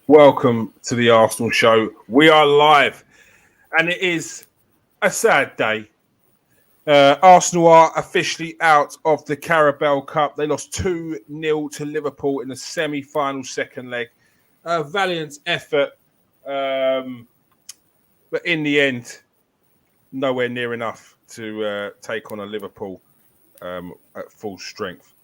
Welcome to the Arsenal show. We are live, and it is a sad day. Arsenal are officially out of the Carabao Cup. They lost 2-0 to Liverpool in the semi-final second leg. A valiant effort, but in the end, nowhere near enough to take on a Liverpool at full strength.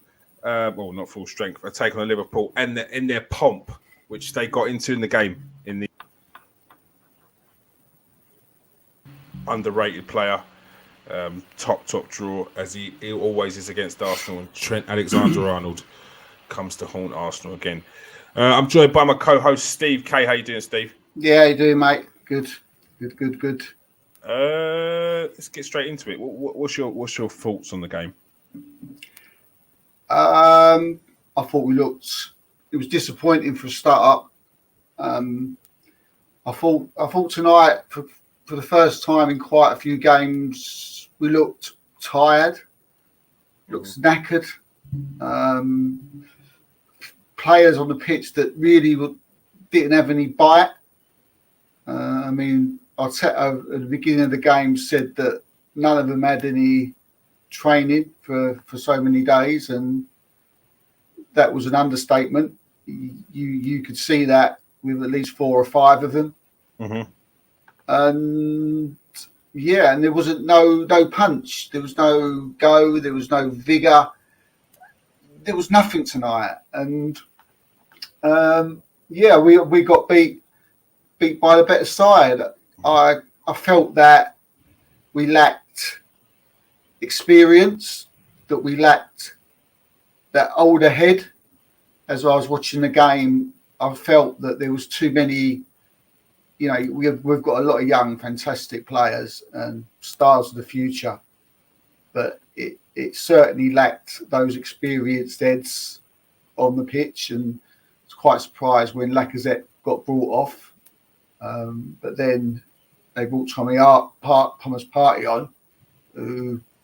Well, not full strength. A take on a Liverpool and in their pomp, which they got into in the game in the underrated player. Top draw, as he always is against Arsenal, and Trent Alexander-Arnold comes to haunt Arsenal again. I'm joined by my co-host, Steve K. How you doing, Steve? Yeah, how you doing, mate? Good. Let's get straight into it. What's your thoughts on the game? I thought it was disappointing for a start-up. I thought tonight, for the first time in quite a few games, we looked tired, looked knackered. Players on the pitch that really didn't have any bite. Arteta at the beginning of the game said that none of them had any training for so many days, and that was an understatement. You could see that with at least 4 or 5 of them. Mm-hmm. And there wasn't no punch. There was no go. There was no vigor. There was nothing tonight. And we got beat by the better side. I felt that we lacked experience, that we lacked that older head. As I was watching the game, I felt that there was too many. We've got a lot of young, fantastic players and stars of the future, but it certainly lacked those experienced heads on the pitch, and I was quite surprised when Lacazette got brought off. But then they brought Thomas Partey on.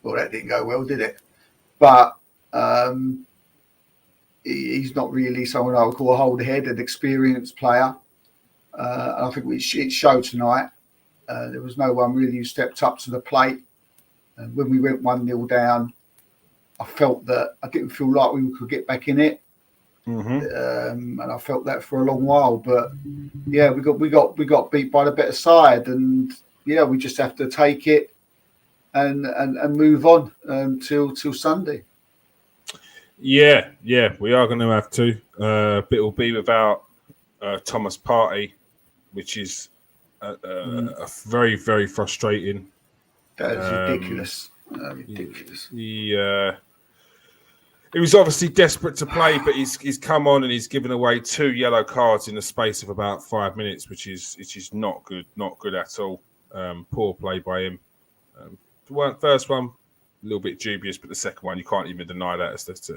Well, that didn't go well, did it? But he's not really someone I would call a hold head, an experienced player. And I think it showed tonight. There was no one really who stepped up to the plate. And when we went 1-0 down, I didn't feel like we could get back in it. Mm-hmm. And I felt that for a long while. But yeah, we got beat by the better side, and yeah, we just have to take it and move on till Sunday. Yeah, we are going to have to. But it will be without Thomas Partey, which is a very, very frustrating. That is ridiculous. Ridiculous. He was obviously desperate to play, but he's come on and he's given away 2 yellow cards in the space of about 5 minutes, which is not good at all. Poor play by him. The first one, a little bit dubious, but the second one, you can't even deny that. It's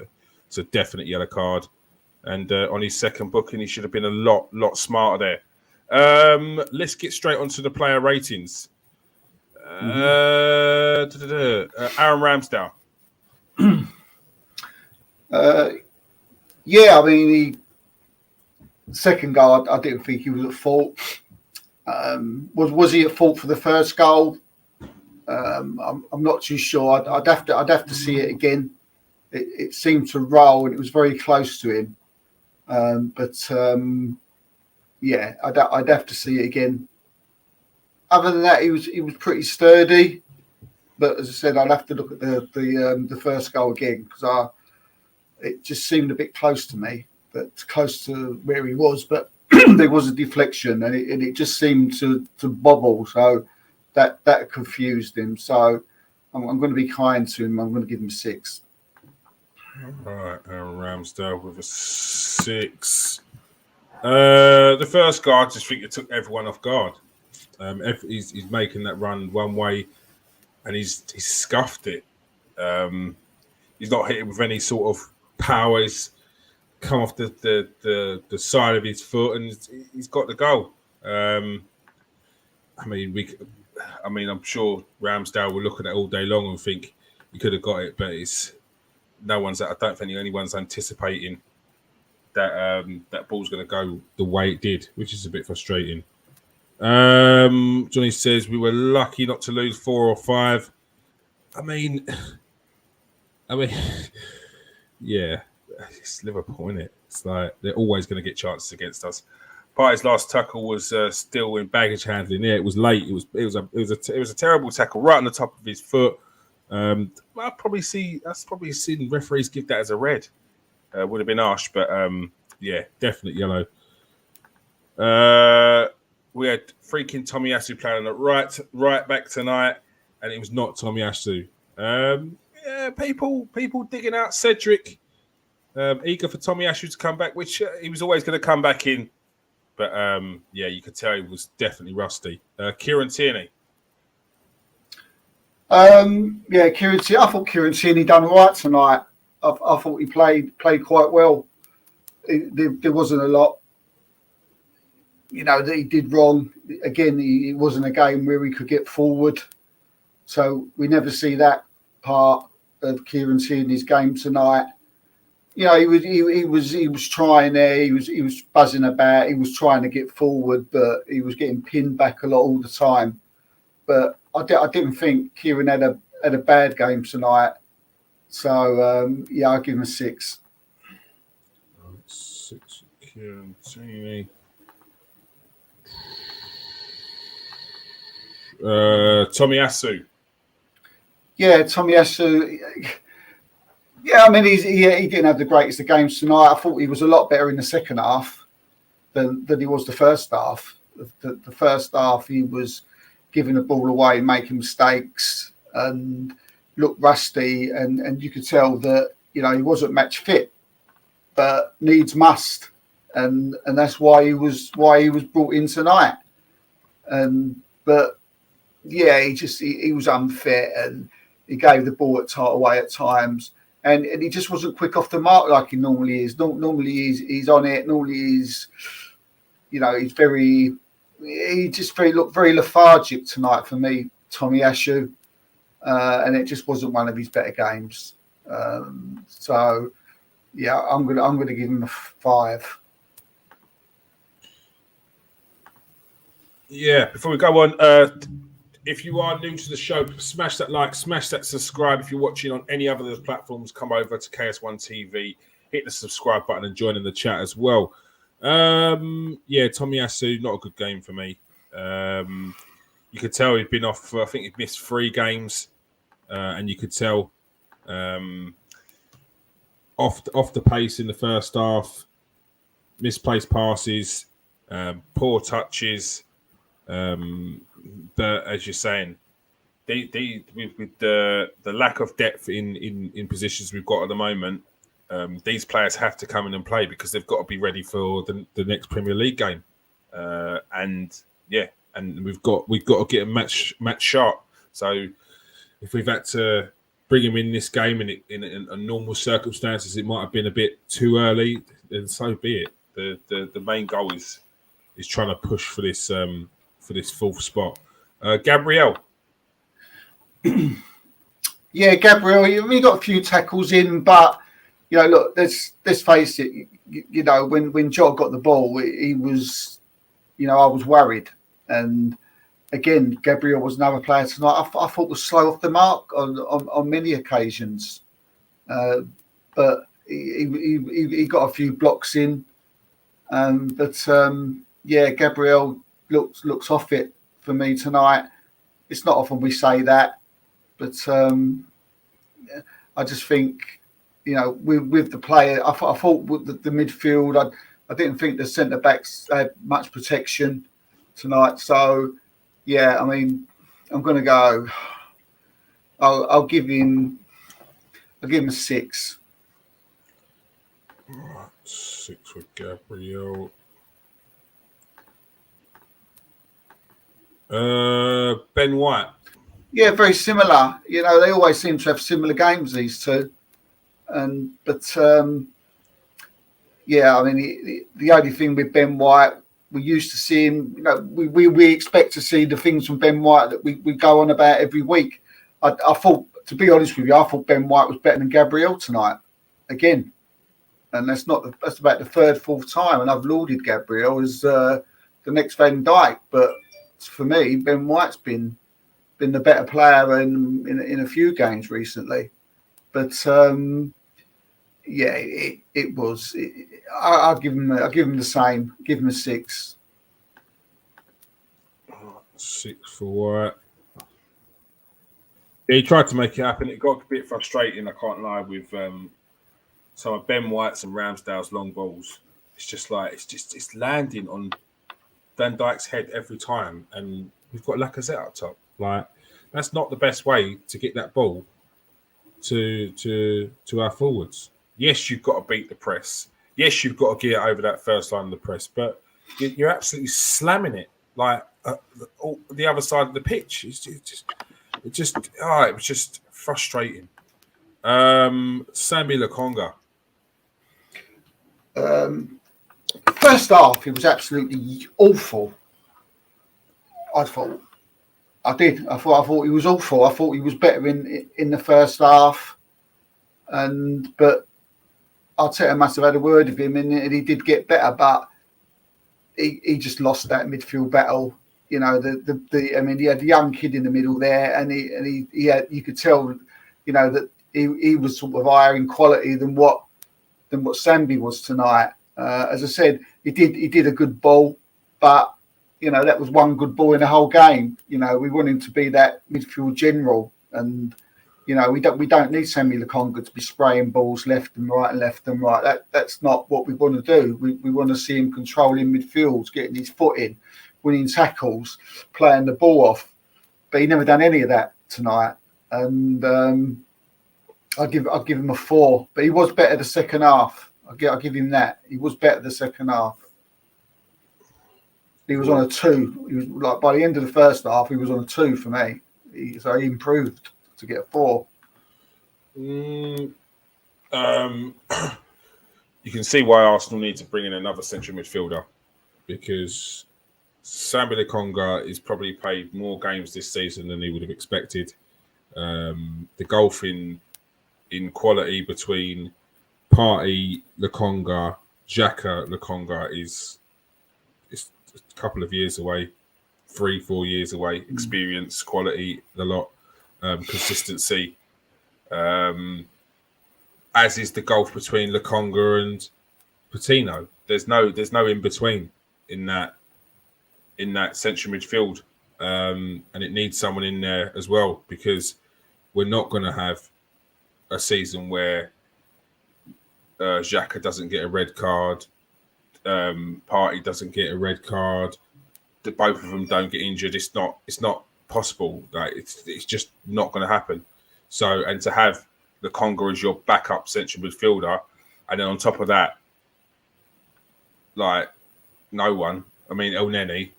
a definite yellow card. And on his second booking, he should have been a lot smarter there. Let's get straight onto the player ratings. Aaron Ramsdale. The second goal, I didn't think he was at fault. Was he at fault for the first goal? I'm not too sure. I'd have to see it again. It seemed to roll, and it was very close to him. I'd have to see it again. Other than that, he was pretty sturdy. But as I said, I'd have to look at the first goal again, because it just seemed a bit close to me, but close to where he was. But there was a deflection, and it just seemed to bobble. So that confused him. So I'm going to be kind to him. I'm going to give him 6. All right, Aaron Ramsdale with a 6. The first goal, I just think it took everyone off guard. He's making that run one way, and he's scuffed it. He's not hit it with any sort of power. He's come off the side of his foot, and he's got the goal. I'm sure Ramsdale will look at it all day long and think he could have got it, but I don't think anyone's anticipating that ball's going to go the way it did, which is a bit frustrating. Johnny says we were lucky not to lose 4 or 5. I mean, yeah, it's Liverpool, isn't it? It's like they're always going to get chances against us. Partey's last tackle was still in baggage handling. Yeah, it was late. It was a terrible tackle right on the top of his foot. I've probably seen referees give that as a red. Would have been harsh, but yeah, definite yellow. We had freaking Tomiyasu playing at right back tonight, and it was not Tomiyasu. Yeah, people digging out Cedric, eager for Tomiyasu to come back, which he was always going to come back in. But yeah, you could tell he was definitely rusty. Kieron Tierney. Yeah, Kieron Tierney. I thought Kieron Tierney done all right tonight. I thought he played quite well. There wasn't a lot, that he did wrong. Again, it wasn't a game where he could get forward. So we never see that part of Kieron Tierney's game tonight. He was trying there. He was buzzing about. He was trying to get forward, but he was getting pinned back a lot all the time. But I didn't think Kieron had a bad game tonight. So yeah, I'll give him a 6. 6 Kieron Tierney. Tomiyasu. Yeah, Tomiyasu. Yeah, I mean, he didn't have the greatest of games tonight. I thought he was a lot better in the second half than he was the first half. The first half, he was giving the ball away, making mistakes, and looked rusty. And you could tell that he wasn't match fit, but needs must, and that's why he was brought in tonight. But yeah, he was unfit, and he gave the ball away at times. And he just wasn't quick off the mark like he normally is. Normally he's on it. Normally he's looked very lethargic tonight for me, Tomiyasu. And it just wasn't one of his better games. So yeah, I'm gonna give him a 5. Yeah, before we go on, if you are new to the show, smash that like, smash that subscribe. If you're watching on any other of those platforms, come over to KS1 TV, hit the subscribe button and join in the chat as well. Yeah, Tomiyasu, not a good game for me. You could tell he'd been off, I think he'd missed 3 games, and you could tell off the pace in the first half, misplaced passes, poor touches. But as you're saying, with the lack of depth in positions we've got at the moment, these players have to come in and play because they've got to be ready for the next Premier League game. And we've got to get a match sharp. So if we've had to bring him in this game in normal circumstances, it might have been a bit too early. Then so be it. The main goal is trying to push for this 4th spot. Gabriel. Yeah, Gabriel. He got a few tackles in, but look, let's face it. When Joe got the ball, he was, I was worried. And again, Gabriel was another player tonight. I thought was slow off the mark on many occasions, but he got a few blocks in. Yeah, Gabriel looks off it for me tonight. It's not often we say that, but I just think, with the player, I thought with the midfield, I didn't think the centre backs had much protection tonight. So, yeah, I mean, I'm going to go. I'll give him a 6. 6 with Gabriel. Ben White. Yeah, very similar. They always seem to have similar games, these two. Yeah, I mean, the only thing with Ben White, we used to see him. We expect to see the things from Ben White that we go on about every week. I thought, to be honest with you, I thought Ben White was better than Gabriel tonight. Again, and that's about the third, fourth time, and I've lauded Gabriel as the next Van Dijk, but for me, Ben White's been the better player in a few games recently. But it was. I'll give him the same. Give him a 6. 6 for White. Yeah, he tried to make it happen. It got a bit frustrating, I can't lie, with some of Ben White's and Ramsdale's long balls. It's just like it's landing on Van Dijk's head every time, and we've got Lacazette up top. Like, that's not the best way to get that ball to our forwards. Yes, you've got to beat the press. Yes, you've got to get over that first line of the press, but you're absolutely slamming it like the other side of the pitch. It was just frustrating. Sambi Lokonga. First half, he was absolutely awful. I thought he was awful. I thought he was better in the first half, but Arteta must have had a word with him, and he did get better. But he just lost that midfield battle. You know, I mean, he had a young kid in the middle there, and he had, you could tell, you know, that he was sort of higher in quality than what Sambi was tonight. As I said, he did a good ball, but you know, that was one good ball in the whole game. You know, we want him to be that midfield general, and you know, we don't need Sambi Lokonga to be spraying balls left and right. That's not what we want to do. We want to see him controlling midfields, getting his foot in, winning tackles, playing the ball off. But he never done any of that tonight, and I'll give him a 4. But he was better the second half. I'll give him that. He was better the second half. He was on a 2. He was like, by the end of the first half, he was on a 2 for me. So he improved to get a 4. You can see why Arsenal need to bring in another central midfielder, because Sambi Lokonga is probably played more games this season than he would have expected. The gulf in quality between Partey, Lokonga, Xhaka, Lokonga is a couple of years away, 3-4 years away. Experience, quality, a lot, consistency. As is the gulf between Lokonga and Patino. There's no in between in that central midfield, and it needs someone in there as well, because we're not going to have a season where Xhaka doesn't get a red card, Partey doesn't get a red card, that both of them don't get injured. It's not possible. Like, it's just not going to happen. So, and to have the Lokonga as your backup central midfielder, and then on top of that, like, no one. I mean, El Neni,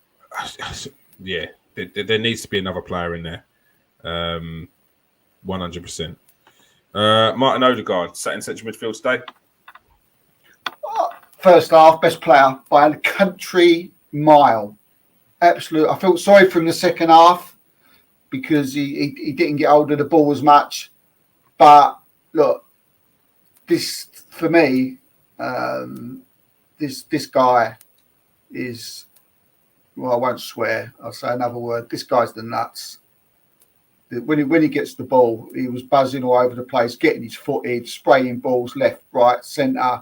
yeah, there needs to be another player in there, 100%. Martin Odegaard sat in central midfield today. First half, best player by a country mile. Absolute. I felt sorry for him the second half because he didn't get hold of the ball as much. But look, this for me, this guy is. Well, I won't swear. I'll say another word. This guy's the nuts. When he gets the ball, he was buzzing all over the place, getting his foot in, spraying balls left, right, centre.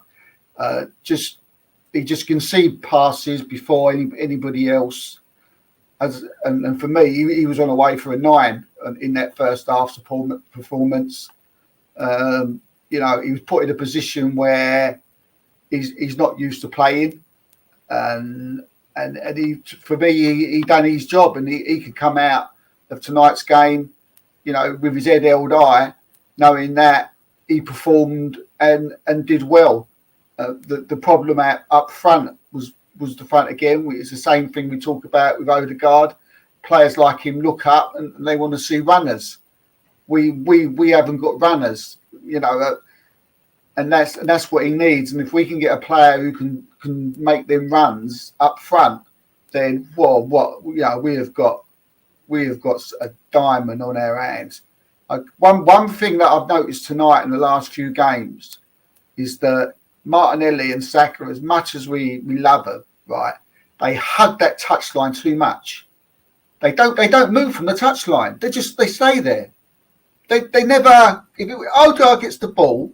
He just conceded passes before anybody else. And for me, he was on a way for a 9 in that first half performance. You know, he was put in a position where he's not used to playing, and he, for me, he done his job, and he could come out of tonight's game, you know, with his head held high, knowing that he performed and did well. The problem up front was the front again. It's the same thing we talk about with Odegaard. Players like him look up and they want to see runners. We haven't got runners, you know, and that's what he needs. And if we can get a player who can make them runs up front, then we have got a diamond on our hands. One thing that I've noticed tonight in the last few games is that Martinelli and Saka, as much as we love them, right? They hug that touchline too much. They don't move from the touchline. They stay there. They never. If Odegaard gets the ball,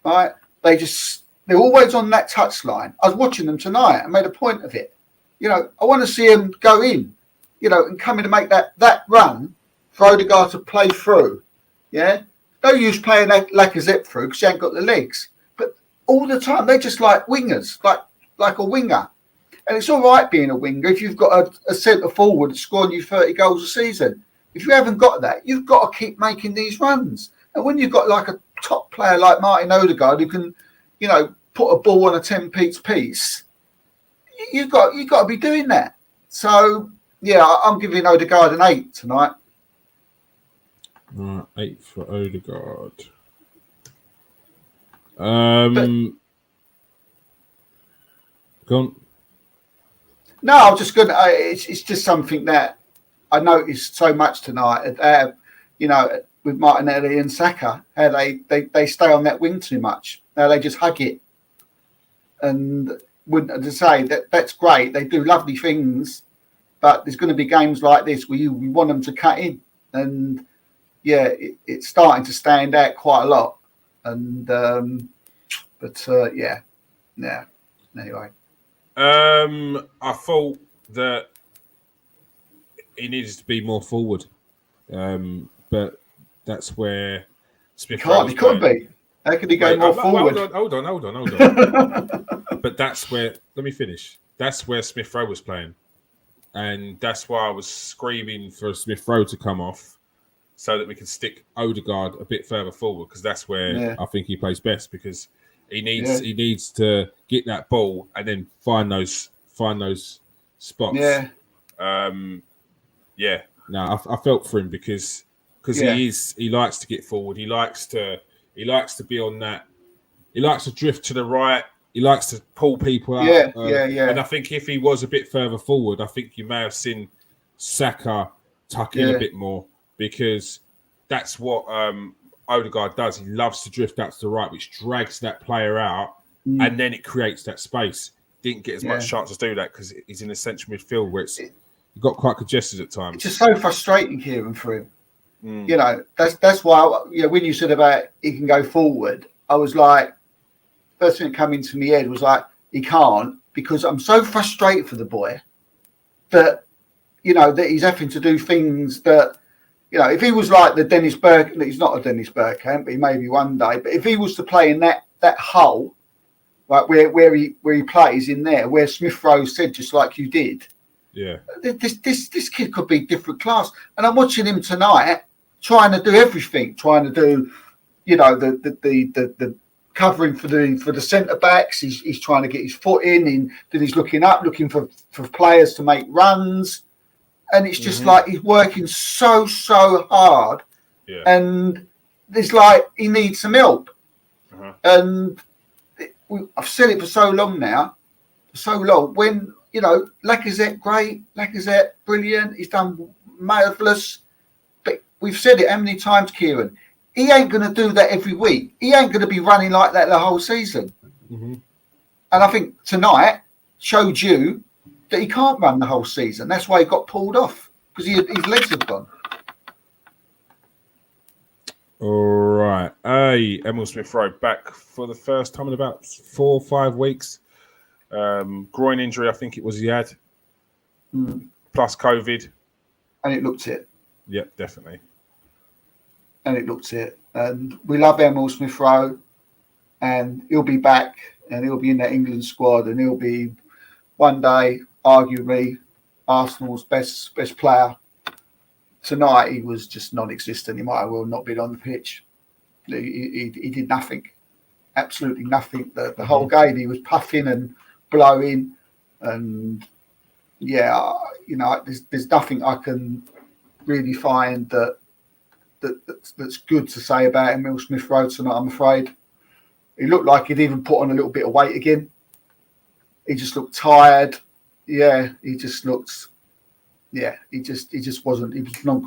right? They're always on that touchline. I was watching them tonight and made a point of it. I want to see them go in, and come in and make that run for Odegaard to play through. Yeah, no use playing Lacazette through because she ain't got the legs. But all the time they're just like wingers, like a winger. And it's all right being a winger if you've got a centre forward scoring you 30 goals a season. If you haven't got that, you've got to keep making these runs. And when you've got like a top player like Martin Odegaard who can, put a ball on a 10-piece, you've got to be doing that. So yeah, I'm giving Odegaard an 8 tonight. 8 for Odegaard. Go on. No, I'm just going to. It's just something that I noticed so much tonight. With Martinelli and Saka, how they stay on that wing too much. How they just hug it. And wouldn't to say that's great. They do lovely things, but there's going to be games like this where we want them to cut in, and yeah, it's starting to stand out quite a lot. And yeah. Anyway. I thought that he needed to be more forward, but that's where Smith Rowe He couldn't be. How could he go more forward? Hold on. But that's where. Let me finish. That's where Smith Rowe was playing, and that's why I was screaming for Smith Rowe to come off, so that we can stick Odegaard a bit further forward, because that's where I think he plays best, because. He needs to get that ball and then find those spots. Yeah. No, I felt for him because he likes to get forward. He likes to be on that. He likes to drift to the right. He likes to pull people out. Yeah. And I think if he was a bit further forward, I think you may have seen Saka tuck in a bit more, because that's what Odegaard does. He loves to drift out to the right, which drags that player out, and then it creates that space. Didn't get as much chance to do that because he's in the central midfield where he got quite congested at times. It's just so frustrating, Kieron, for him. That's why when you said about he can go forward, I was like, first thing that came into my head was like, he can't, because I'm so frustrated for the boy that that he's having to do things that. If he was like the Dennis Bergkamp, he's not a Dennis Bergkamp, but he may be one day. But if he was to play in that hole, right, where he plays in there, where Smith Rowe said, just like you did, this kid could be different class. And I'm watching him tonight, trying to do everything, trying to do, the covering for the centre backs. He's trying to get his foot in, and then he's looking up, looking for players to make runs. And it's just like he's working so hard, and it's like he needs some help. And I've said it for so long now, When Lacazette, great, Lacazette, brilliant, he's done marvelous. But we've said it how many times, Kieron? He ain't going to do that every week. He ain't going to be running like that the whole season. And I think tonight showed you that he can't run the whole season. That's why he got pulled off, because his legs have gone. All right. Emil Smith Rowe back for the first time in about 4 or 5 weeks. Groin injury, I think it was he had. Plus COVID. And it looked it. Yep, definitely. And it looked it. And we love Emil Smith Rowe. And he'll be back. And he'll be in that England squad. And he'll be one day, arguably, Arsenal's best player. Tonight, he was just non-existent. He might have well not been on the pitch. He did nothing. Absolutely nothing. The whole game, he was puffing and blowing. And, there's nothing I can really find that's good to say about Emil Smith Rowe tonight, I'm afraid. He looked like he'd even put on a little bit of weight again. He just looked tired. Yeah, he just looked. Yeah, he just wasn't. He was not,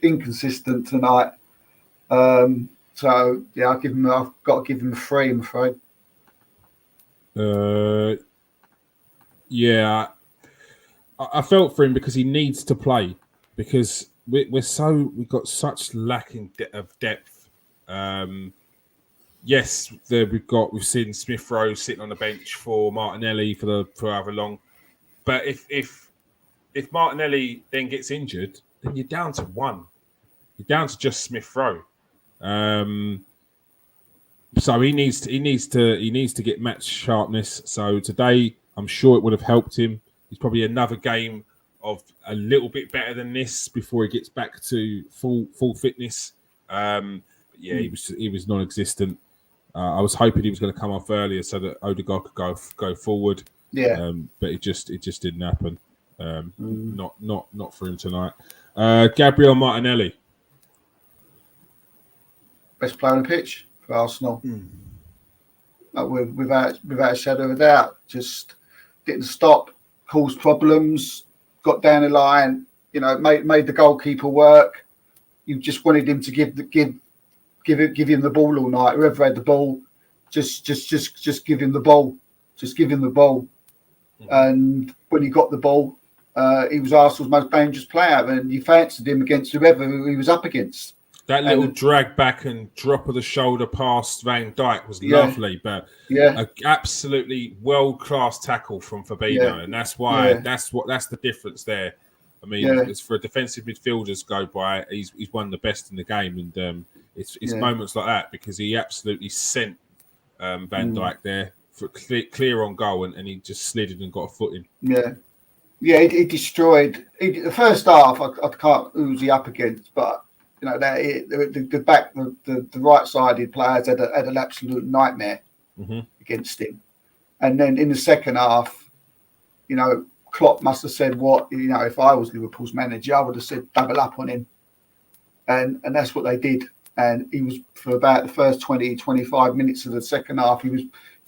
inconsistent tonight. So yeah, I've got to give him a 3, I'm afraid. Yeah, I felt for him because he needs to play because we've got such lacking of depth. Yes, we've seen Smith Rowe sitting on the bench for Martinelli for however long, but if Martinelli then gets injured, then you're down to one. You're down to just Smith Rowe. So he needs to get match sharpness. So today, I'm sure it would have helped him. He's probably another game of a little bit better than this before he gets back to full fitness. He was non-existent. I was hoping he was going to come off earlier so that Odegaard could go forward. Yeah, but it just didn't happen. Not for him tonight. Gabriel Martinelli, best player on the pitch for Arsenal. Without a shadow of a doubt. Just didn't stop, caused problems, got down the line. Made the goalkeeper work. You just wanted him to give him the ball all night. Whoever had the ball, just give him the ball. Just give him the ball. And when he got the ball, he was Arsenal's most dangerous player, and you fancied him against whoever he was up against. That little drag back and drop of the shoulder past Van Dijk was lovely, but an absolutely world-class tackle from Fabinho, and that's why that's the difference there. I mean, it's for defensive midfielders go by. He's one of the best in the game, and it's moments like that because he absolutely sent Van Dijk there for clear on goal, and he just slid it and got a foot in. He destroyed the first half. I can't who was he up against, but. The right-sided players had an absolute nightmare against him. And then in the second half, Klopp must have said, if I was Liverpool's manager, I would have said double up on him. And that's what they did. And he was, for about the first 20, 25 minutes of the second half, he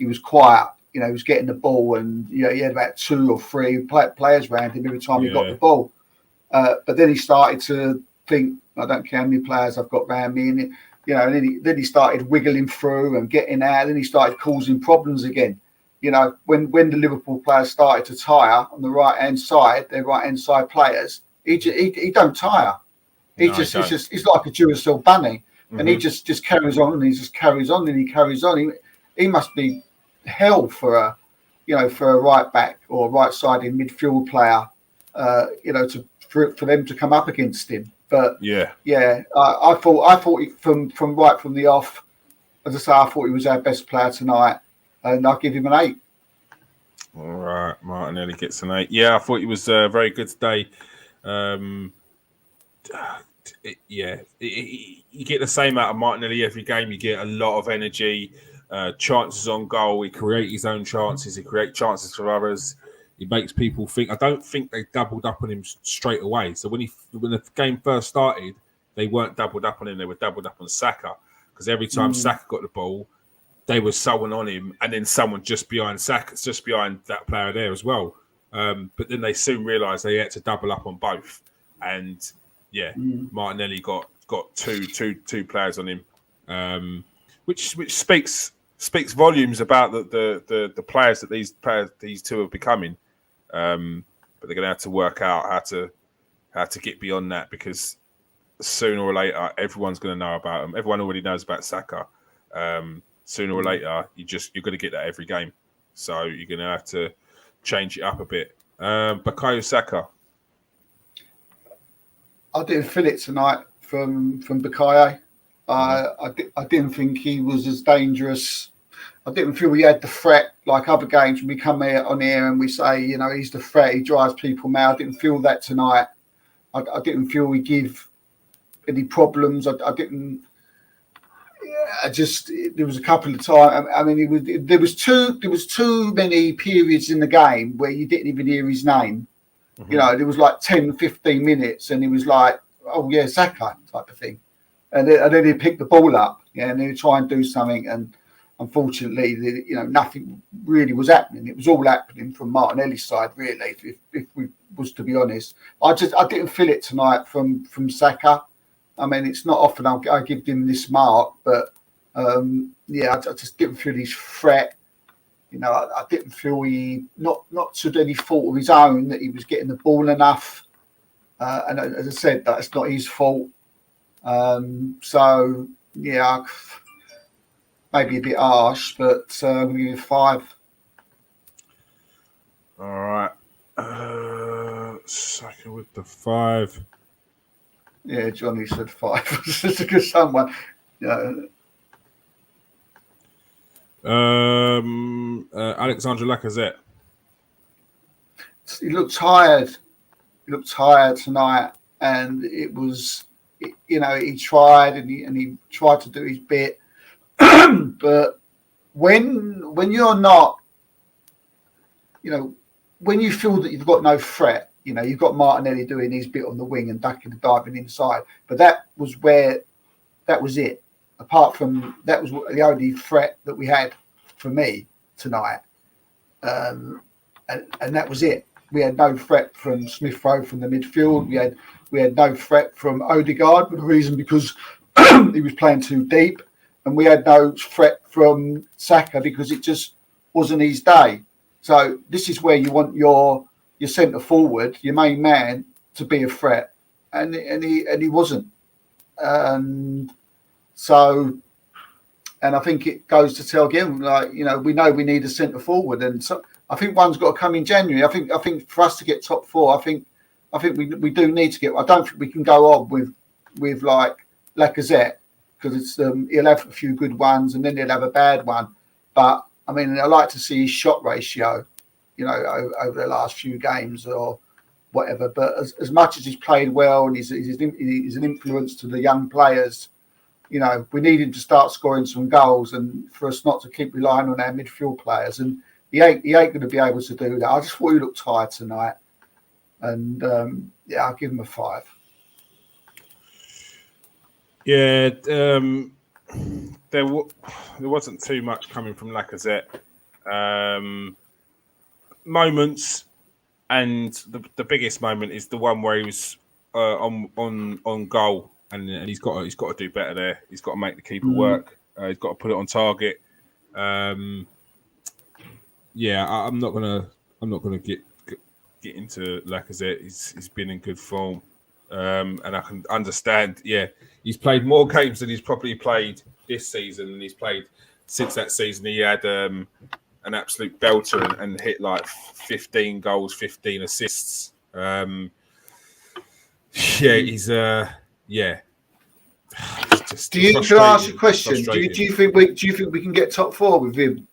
was quiet. He was getting the ball, and he had about 2 or 3 players around him every time he got the ball. But then he started to think, I don't care how many players I've got around me, and then he started wiggling through and getting out. Then he started causing problems again. When the Liverpool players started to tire on the right hand side, their right hand side players, he don't tire. He's like a Duracell bunny, and he just carries on and he just carries on and he carries on. He must be hell for a right back or right sided midfield player, for them to come up against him. But I thought from right from the off, as I say, I thought he was our best player tonight, and I'll give him an 8. All right, Martinelli gets an 8. Yeah, I thought he was very good today. You get the same out of Martinelli every game. You get a lot of energy, chances on goal. He creates his own chances. He creates chances for others. He makes people think. I don't think they doubled up on him straight away. So when the game first started, they weren't doubled up on him. They were doubled up on Saka, because every time Saka got the ball, they were someone on him, and then someone just behind Saka, just behind that player there as well. But then they soon realised they had to double up on both, and Martinelli got two players on him, which speaks volumes about the players that these two are becoming. But they're going to have to work out how to get beyond that, because sooner or later everyone's going to know about them. Everyone already knows about Saka. Sooner or later you're going to get that every game. So you're going to have to change it up a bit. Bukayo Saka. I didn't feel it tonight from Bukayo. I didn't think he was as dangerous. I didn't feel he had the threat like other games when we come on here and we say, he's the threat, he drives people mad. I didn't feel that tonight. I didn't feel he gave any problems. There was a couple of times. I mean, there was too many periods in the game where you didn't even hear his name. There was like 10, 15 minutes and he was like, oh yeah, Saka type of thing. And then he'd pick the ball up, and then he'd try and do something. And unfortunately, nothing really was happening. It was all happening from Martinelli's side, really, if we was to be honest. I didn't feel it tonight from Saka. I mean, it's not often I give him this mark, but I just didn't feel his threat. You know, I didn't feel he not to any fault of his own that he was getting the ball enough. And as I said, that's not his fault. So yeah, maybe a bit harsh, but I'm going to give you 5. All right. Saka with the 5. Yeah, Johnny said 5. It's a good someone. Alexandre Lacazette. He looked tired. He looked tired tonight, and it was, you know, he tried and he tried to do his bit, but when you're not, you know, when you feel that you've got no threat, you know, you've got Martinelli doing his bit on the wing and ducking and diving inside, but that was it. Apart from that was the only threat that we had for me tonight, and that was it. We had no threat from Smith Rowe from the midfield. We had no threat from Odegaard for the reason because he was playing too deep, and we had no threat from Saka because it just wasn't his day. So this is where you want your centre forward, your main man, to be a threat, and he wasn't. So, and I think it goes to tell again, like, you know, we know we need a centre forward, and so I think one's got to come in January. I think for us to get top 4, I think we do need to get. I don't think we can go on with like Lacazette because it's he'll have a few good ones and then he'll have a bad one. But I mean, I like to see his shot ratio, you know, over the last few games or whatever. But as much as he's played well and he's an influence to the young players, you know, we need him to start scoring some goals and for us not to keep relying on our midfield players. And he ain't going to be able to do that. I just thought he looked tired tonight. And, yeah, I'll give him a 5. Yeah, there wasn't too much coming from Lacazette. Moments, and the biggest moment is the one where he was on goal. And he's got to do better there. He's got to make the keeper work. He's got to put it on target. Yeah, I'm not gonna get into Lacazette. He's been in good form, and I can understand. Yeah, he's played more games than he's probably played this season, and he's played since that season. He had an absolute belter and hit like 15 goals, 15 assists. Yeah, he's yeah. Can I ask a question? Do you think we can get top 4 with him,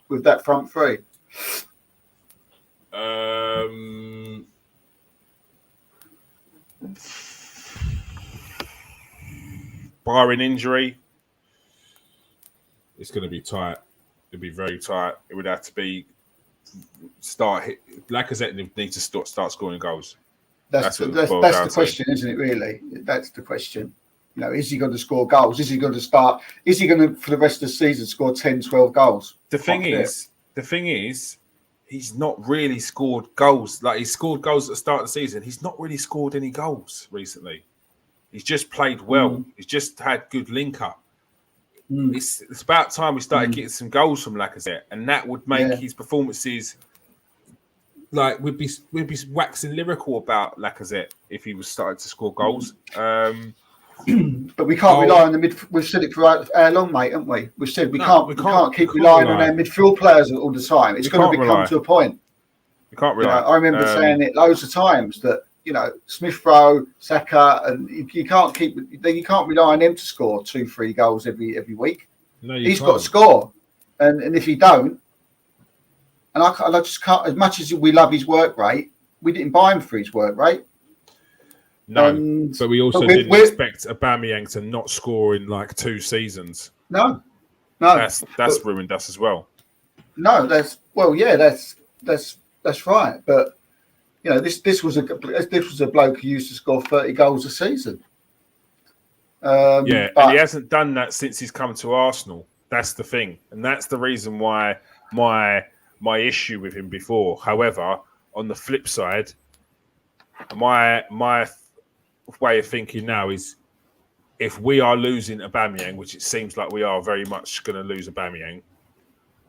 with that front 3? Barring injury, it's going to be tight. It'll be very tight. It would have to be Lacazette needs to start scoring goals. That's the question, isn't it? Really, that's the question. You know, is he going to score goals? Is he going to start? Is he going to, for the rest of the season, score 10, 12 goals? The thing is, he's not really scored goals. Like, he scored goals at the start of the season. He's not really scored any goals recently. He's just played well. He's just had good link up. It's about time we started getting some goals from Lacazette, and that would make his performances. Like, we'd be waxing lyrical about Lacazette if he was starting to score goals. But we can't rely on the mid. We've said it for how long, mate, haven't we? We've said we can't keep relying on our midfield players all the time. It's going to become to a point. You can't rely. You know, I remember saying it loads of times that, you know, Smith Rowe, Saka, and you can't rely on them to score 2-3 goals every week. No, he's got to score, and if he don't, and I just can't. As much as we love his work rate, we didn't buy him for his work rate. No, but we also didn't expect Aubameyang to not score in like 2 seasons. No, that's ruined us as well. No, that's right. But you know, this was a bloke who used to score 30 goals a season. And he hasn't done that since he's come to Arsenal. That's the thing, and that's the reason why my issue with him before. However, on the flip side, my way of thinking now is, if we are losing Aubameyang, which it seems like we are very much going to lose Aubameyang,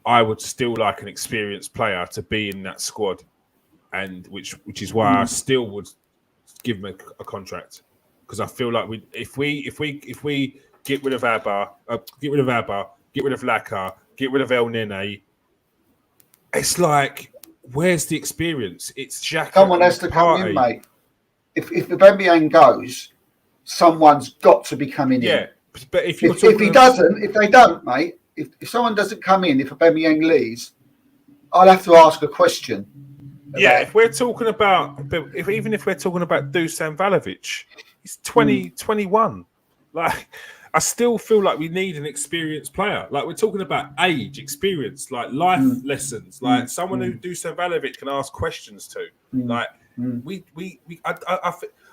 I would still like an experienced player to be in that squad, and which is why I still would give him a contract, because I feel like if we get rid of Abba, get rid of Laka, get rid of El Nene, it's like, where's the experience? It's Xhaka. Someone has to come in, mate. If Aubameyang goes, someone's got to be coming in. Yeah, but if they don't, mate. If someone doesn't come in, if Aubameyang leaves, I'll have to ask a question. Yeah, if we're talking about, even if we're talking about Dusan Vlahovic, he's 21. Like, I still feel like we need an experienced player. Like, we're talking about age, experience, like life lessons, like someone who Dusan Vlahovic can ask questions to. Like,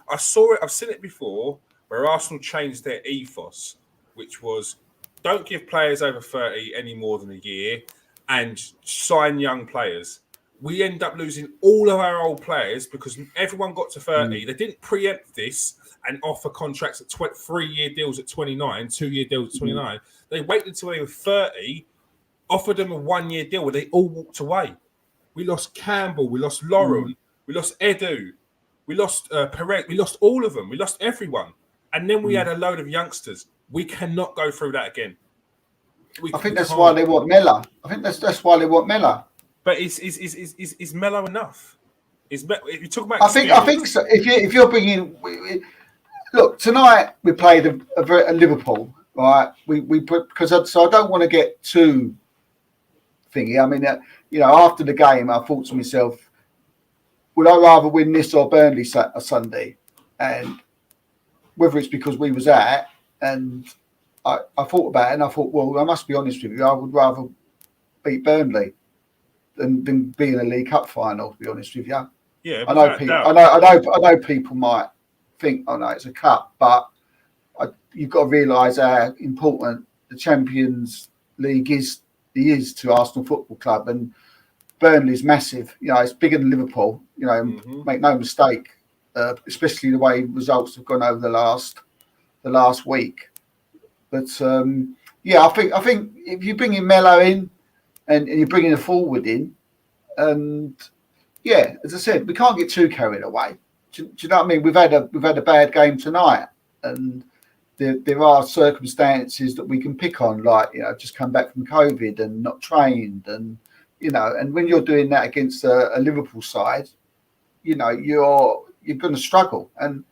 I saw it. I've seen it before, where Arsenal changed their ethos, which was don't give players over 30 any more than a year, and sign young players. We end up losing all of our old players because everyone got to 30. They didn't preempt this and offer contracts at 3-year deals at 29, 2-year deals at 29. They waited until they were 30, offered them a 1-year deal where they all walked away. We lost Campbell, we lost Lauren, we lost Edu, we lost Perez, we lost all of them, we lost everyone. And then we had a load of youngsters. We cannot go through that again. I think that's why they want Mella. I think that's why they want Mella. But is Mello enough? If you talk about, I think so. If you're bringing, look, tonight we played a Liverpool, right? We put, so I don't want to get too thingy. I mean, after the game, I thought to myself, would I rather win this or Burnley Sunday? And whether it's because we was out, and I thought about it, and I thought, well, I must be honest with you, I would rather beat Burnley than be in a League Cup final. To be honest with you, yeah, I know people might think, oh no, it's a cup, but you've got to realise how important the Champions League is to Arsenal Football Club, and Burnley's massive. It's bigger than Liverpool. Make no mistake, especially the way results have gone over the last week. But I think if you bring in Mello in and you're bringing a forward in, and as I said, we can't get too carried away. Do you know what I mean? We've had a bad game tonight, and there are circumstances that we can pick on, like just come back from COVID and not trained, and and when you're doing that against a Liverpool side, you're going to struggle, and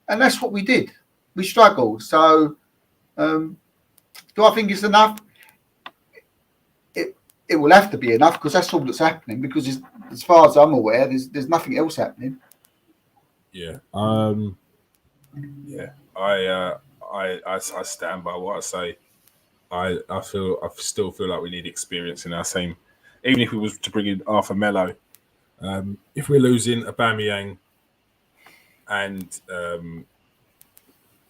that's what we did. We struggled. So, do I think it's enough? It will have to be enough, because that's all that's happening. Because as far as I'm aware, there's nothing else happening. Yeah. I stand by what I say. I still feel like we need experience in our team. Even if we was to bring in Arthur Mello, if we're losing Aubameyang, and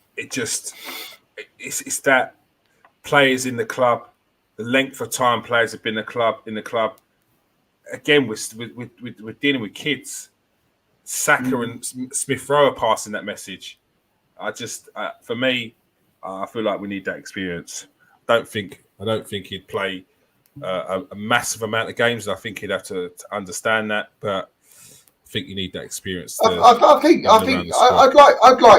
it's that players in the club, the length of time players have been in the club. Again, we're dealing with kids. Saka and Smith Rowe are passing that message. For me, I feel like we need that experience. I don't think he'd play a massive amount of games. I think he'd have to understand that, but I think you need that experience. I'd like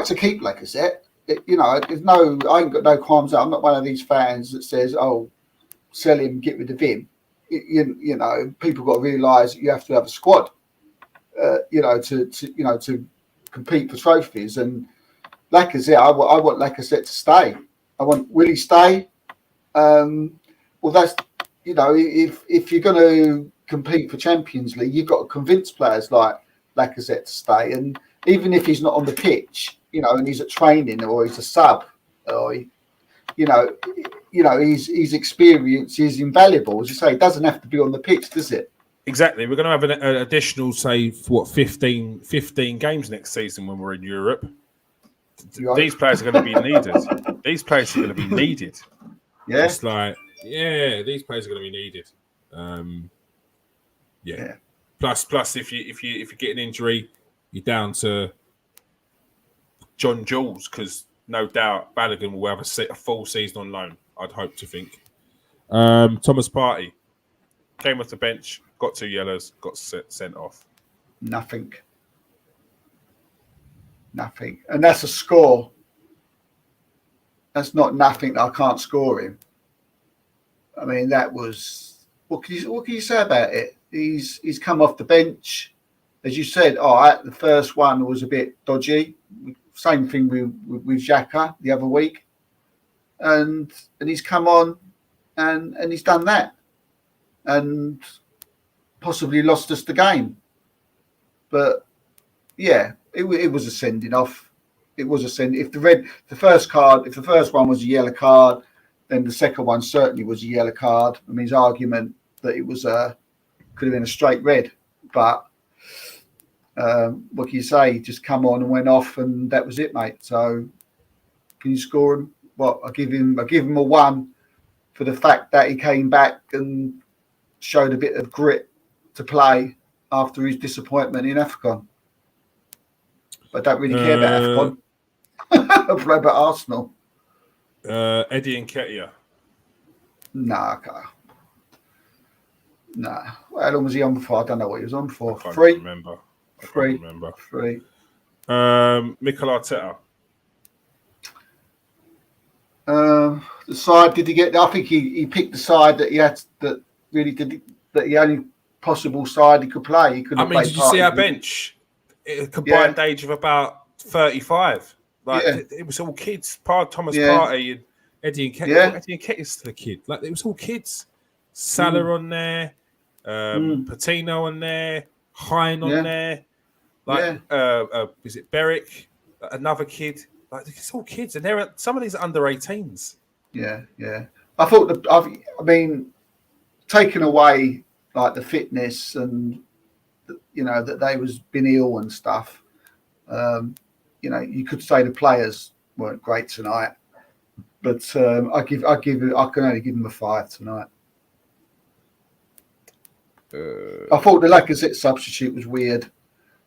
to keep Lacazette. I ain't got no qualms. I'm not one of these fans that says, "Oh, sell him, get rid of him." People got to realise that you have to have a squad, to compete for trophies. And Lacazette, I want Lacazette to stay. Will he stay? Well, that's if you're going to compete for Champions League, you've got to convince players like Lacazette to stay. And even if he's not on the pitch, and he's at training, or he's a sub, or his experience is invaluable. As you say, it doesn't have to be on the pitch, does it? Exactly. We're going to have an additional, say, 15 games next season when we're in Europe. Right. These players are going to be needed. These players are going to be needed. Yeah. It's like, these players are going to be needed. Plus, if you get an injury, you're down to John Jules, because no doubt Balogun will have a full season on loan. I'd hope to think. Thomas Partey. Came off the bench, got 2 yellows, got sent off. Nothing. And that's a score. That's not nothing that I can't score him. I mean, that was... What can you say about it? He's come off the bench. As you said, the first one was a bit dodgy. Same thing with Xhaka the other week. And he's come on and he's done that. And possibly lost us the game. But yeah, it was a sending off. It was a send. If the first one was a yellow card, then the second one certainly was a yellow card. I mean, his argument that it was could have been a straight red, but what can you say? He just come on and went off, and that was it, mate. So can you score him? Well, I give him a 1 for the fact that he came back and showed a bit of grit to play after his disappointment in AFCON. But I don't really care about AFCON. I play about Arsenal. Eddie Nketiah. Nah. How long was he on for? I don't know what he was on for. I can't 3? remember. 3. 3. Mikel Arteta. The side, did he get? I think he picked the side that he had that really did that. The only possible side he could play. He couldn't. Did you see our bench? A combined age of about 35. It was all kids. Thomas Partey and Eddie Nketiah. Yeah. Eddie Nketiah's still a kid. It was all kids. Salah on there, Patino on there, Hein on there. Is it Berwick? Another kid. It's all kids, and some of these are under 18s. Yeah. I thought taking away the fitness and that they was been ill and stuff. You could say the players weren't great tonight, but I can only give them a 5 tonight. I thought the Lacazette substitute was weird.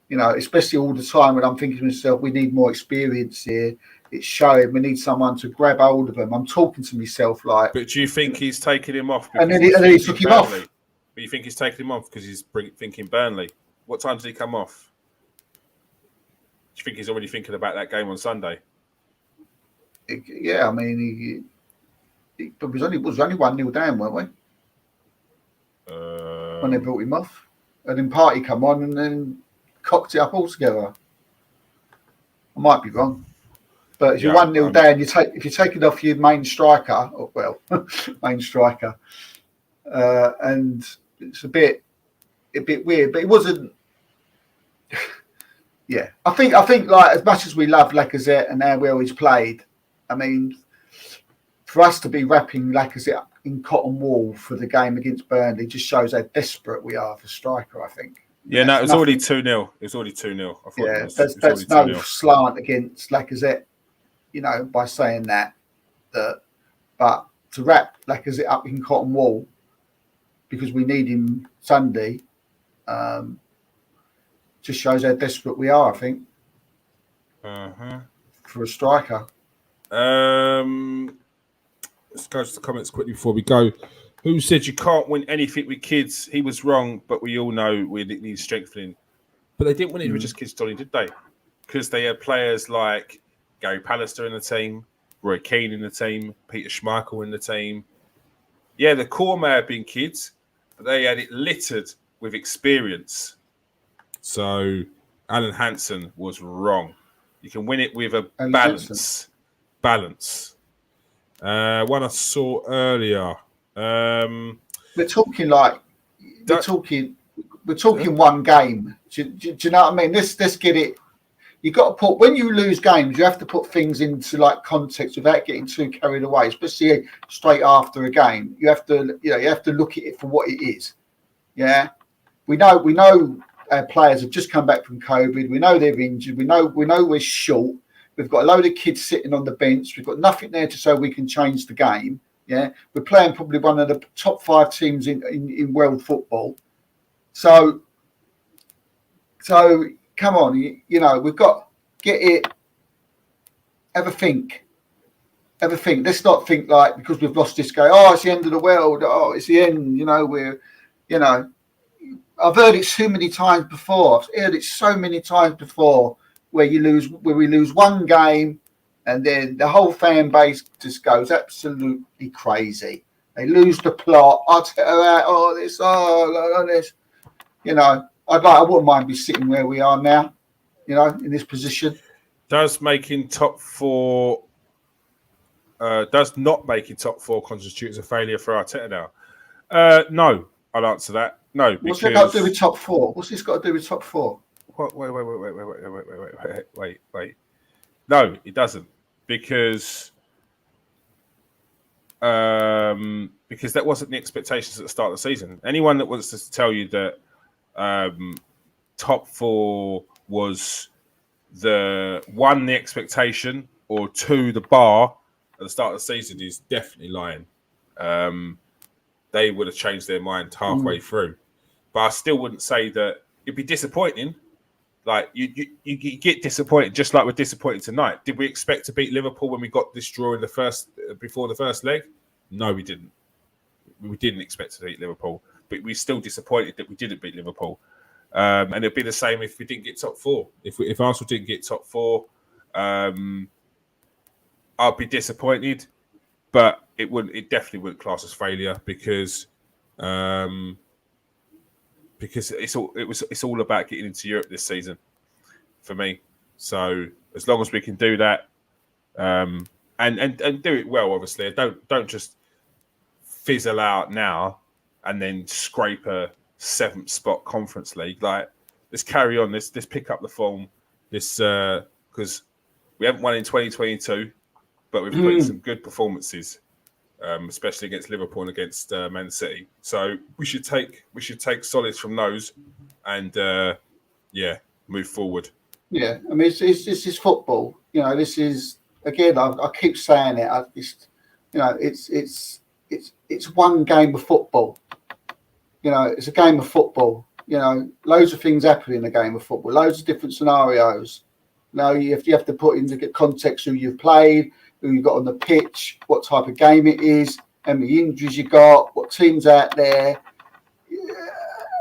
Especially all the time when I'm thinking to myself, we need more experience here. It's showing we need someone to grab hold of them. I'm talking to myself like. But do you think he's taking him off? And then he took him off. But you think he's taking him off because he's thinking Burnley? What time does he come off? Do you think he's already thinking about that game on Sunday? Yeah, I mean, but was only 1-0 down, weren't we? When they brought him off, and then Partey come on and then cocked it up altogether. I might be wrong, but if you're 1-0 down, if you take it off your main striker, and it's a bit weird, but it wasn't. Yeah, I think as much as we love Lacazette and how well he's played, I mean, for us to be wrapping Lacazette in cotton wool for the game against Burnley just shows how desperate we are for striker, I think. Yeah, no, it was already 2-0. It was already 2-0. That's no slant against Lacazette, by saying that. But to wrap Lacazette up in cotton wool because we need him Sunday, just shows how desperate we are, I think. For a striker. Let's go to the comments quickly before we go. Who said you can't win anything with kids? He was wrong, but we all know we need strengthening. But they didn't win it with just kids, Donny, did they? Because they had players like Gary Pallister in the team, Roy Keane in the team, Peter Schmeichel in the team. Yeah, the core may have been kids, but they had it littered with experience. So Alan Hansen was wrong. You can win it with a balance. One I saw earlier. We're talking one game. Do you know what I mean? Let's get it. You got to put, when you lose games, you have to put things into context without getting too carried away, especially straight after a game. You have to look at it for what it is. Yeah, we know our players have just come back from COVID. We know they're injured. We know we're short. We've got a load of kids sitting on the bench. We've got nothing there to say we can change the game. Yeah, we're playing probably one of the top 5 teams in world football. So come on, we've got get it. Have a think. Let's not think because we've lost this game. Oh, it's the end of the world. Oh, it's the end. You know, I've heard it too many times before. I've heard it so many times before where we lose one game and then the whole fan base just goes absolutely crazy. They lose the plot. Arteta this. You know, I wouldn't mind be sitting where we are now, you know, in this position. Does not making top four constitute as a failure for Arteta now? No, I'll answer that. No, What's it got to do with top four? What's this got to do with top four? Wait. No, it doesn't, because that wasn't the expectations at the start of the season. Anyone that wants to tell you that top four was the expectation, or two, the bar at the start of the season is definitely lying. They would have changed their mind halfway through. But I still wouldn't say that it'd be disappointing. Like you get disappointed, just like we're disappointed tonight. Did we expect to beat Liverpool when we got this draw in before the first leg? No, we didn't. We didn't expect to beat Liverpool, but we're still disappointed that we didn't beat Liverpool. And it'd be the same if we didn't get top four. If Arsenal didn't get top four, I'd be disappointed, but it definitely wouldn't class as failure because it's all about getting into Europe this season for me. So as long as we can do that, and do it well, obviously, don't just fizzle out now and then scrape a 7th spot Conference League. Like, let's carry on. Let's pick up the form. Because we haven't won in 2022, but we've put in some good performances, especially against Liverpool and against Man City. So we should take solids from those and move forward. Yeah, I mean, this is football. You know, this is, again, I keep saying it. It's one game of football. You know, it's a game of football. You know, loads of things happen in a game of football. Loads of different scenarios. You know, you have to put into context who you've played, who you've got on the pitch, what type of game it is, how many injuries you got, what teams out there.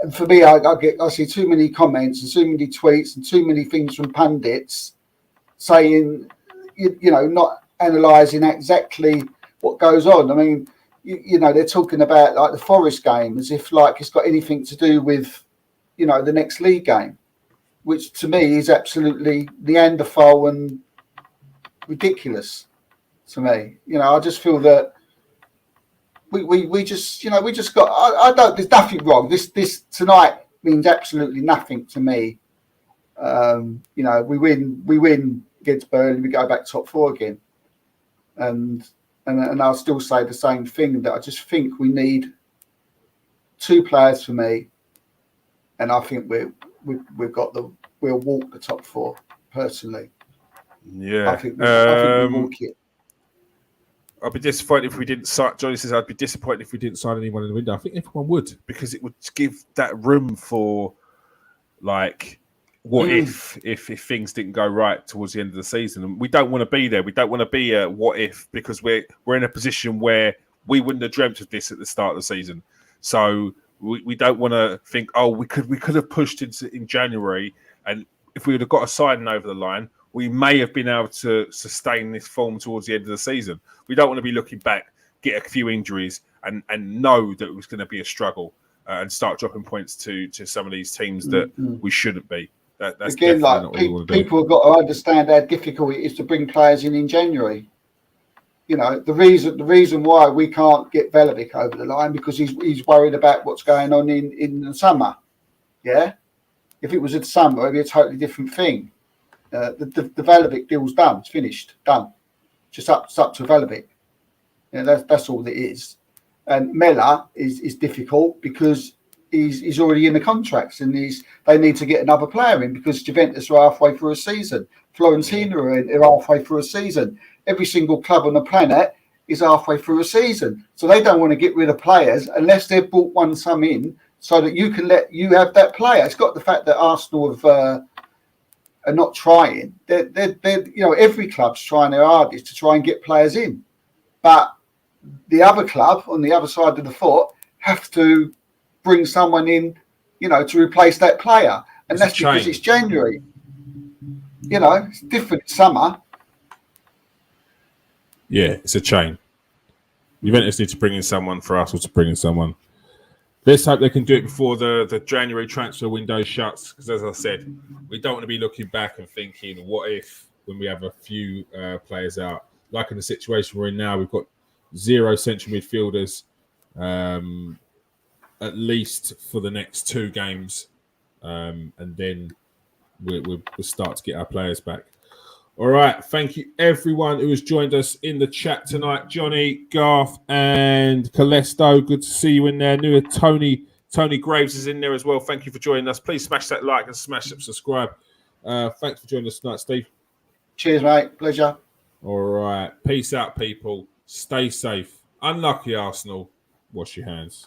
And for me, I see too many comments and too many tweets and too many things from pundits saying, you know, not analysing exactly what goes on. I mean, you know, they're talking about like the Forest game as if like it's got anything to do with, you know, the next league game, which to me is absolutely Neanderthal and ridiculous to me. You know, I just feel that we just got. I don't. There's nothing wrong. This tonight means absolutely nothing to me. You know, we win against Burnley, we go back top four again, and I'll still say the same thing, that I just think we need 2 players for me, and I think we'll walk the top 4 personally. Yeah, I think we'll walk it. I'd be disappointed if we didn't sign. Johnny says I'd be disappointed if we didn't sign anyone in the window. I think everyone would, because it would give that room for, like, what if things didn't go right towards the end of the season. And we don't want to be there. We don't want to be a what if, because we're in a position where we wouldn't have dreamt of this at the start of the season. So we don't want to think, oh, we could have pushed in January, and if we would have got a signing over the line, we may have been able to sustain this form towards the end of the season. We don't want to be looking back, get a few injuries, and know that it was going to be a struggle and start dropping points to some of these teams that we shouldn't be. That's again, like people have got to understand how difficult it is to bring players in January. You know, the reason why we can't get Velovic over the line, because he's worried about what's going on in the summer. Yeah, if it was in the summer, it'd be a totally different thing. The Velovic deal's done. It's finished. Done. Just up to Velovic. You know, that's all it is. And Mela is difficult because he's already in the contracts, and they need to get another player in because Juventus are halfway through a season. Fiorentina are halfway through a season. Every single club on the planet is halfway through a season. So they don't want to get rid of players unless they've bought some in, so that you can you have that player. It's got the fact that Arsenal are not trying. They're you know, every club's trying their hardest to try and get players in, but the other club on the other side of the foot have to bring someone in, to replace that player. And that's because it's January. It's different summer. Yeah, it's a chain. Juventus need to bring in someone for Arsenal to bring in someone. Let's hope they can do it before the January transfer window shuts. Because as I said, we don't want to be looking back and thinking, what if when we have a few players out? Like in the situation we're in now, we've got 0 central midfielders, at least for the next 2 games. And then we'll start to get our players back. All right. Thank you, everyone who has joined us in the chat tonight. Johnny, Garth, and Calesto. Good to see you in there. New Tony Graves is in there as well. Thank you for joining us. Please smash that like and smash that subscribe. Thanks for joining us tonight, Steve. Cheers, mate. Pleasure. All right. Peace out, people. Stay safe. Unlucky, Arsenal. Wash your hands.